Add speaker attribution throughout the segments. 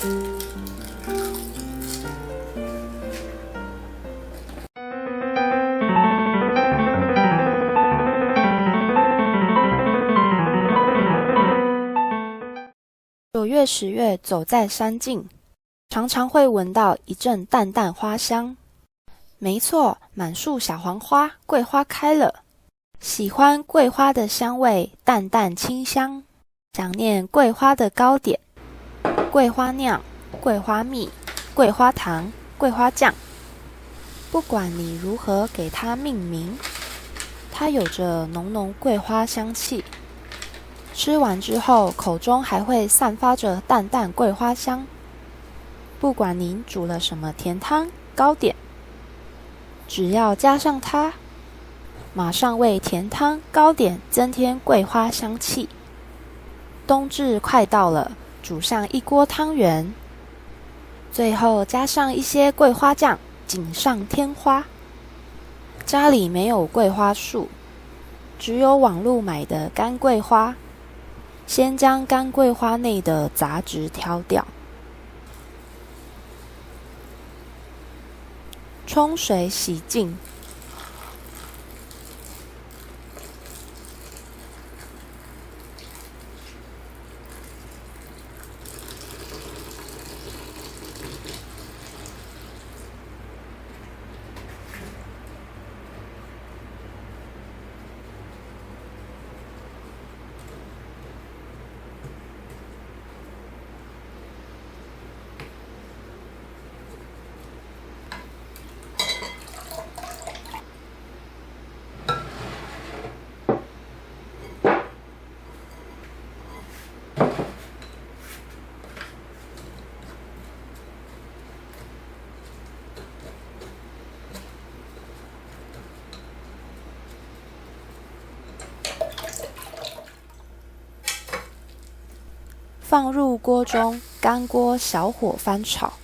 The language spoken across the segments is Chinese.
Speaker 1: 9月、10月走在山径，常常会闻到一阵淡淡花香。没错，满树小黄花，桂花开了。喜欢桂花的香味，淡淡清香。想念桂花的糕点，桂花酿、桂花蜜、桂花糖、桂花酱。不管你如何给它命名，它有着浓浓桂花香气。吃完之后，口中还会散发着淡淡桂花香。不管您煮了什么甜汤、糕点，只要加上它，马上为甜汤、糕点增添桂花香气。冬至快到了，煮上一锅汤圆，最后加上一些桂花酱，锦上添花。家里没有桂花树，只有网路买的干桂花。先将干桂花内的杂质挑掉，冲水洗净。放入锅中，干锅小火翻炒。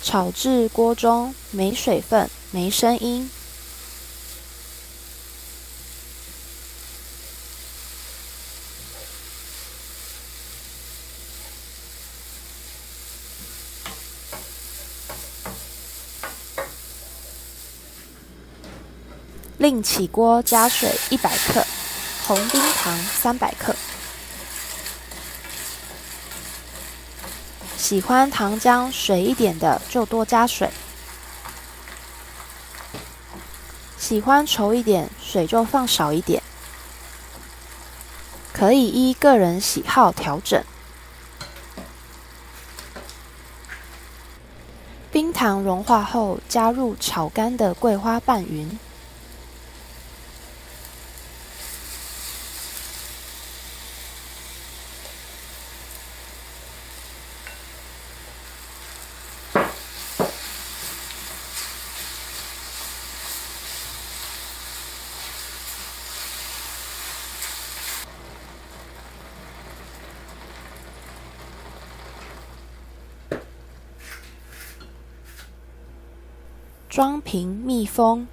Speaker 1: 炒至锅中没水分、没声音。另起锅加水100克，红冰糖300克。喜欢糖浆水一点的就多加水，喜欢稠一点水就放少一点，可以依个人喜好调整。冰糖融化后，加入炒干的桂花拌匀。装瓶密封。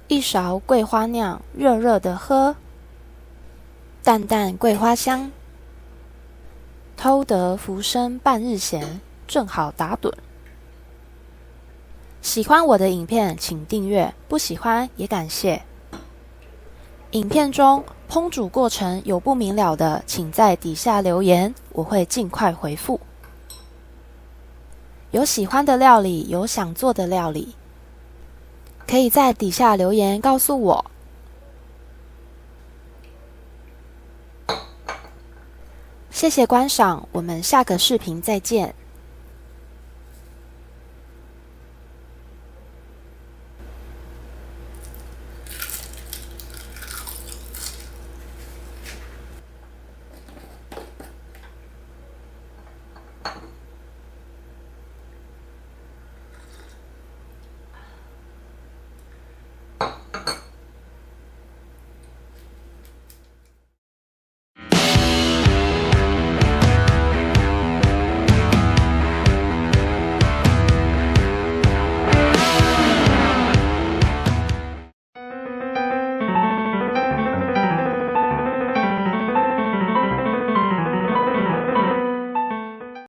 Speaker 1: 1勺桂花酿，热热的喝，淡淡桂花香，偷得浮生半日闲，正好打盹。喜欢我的影片请订阅，不喜欢也感谢。影片中烹煮过程有不明了的，请在底下留言，我会尽快回复。有喜欢的料理，有想做的料理，可以在底下留言告诉我。谢谢观赏，我们下个视频再见。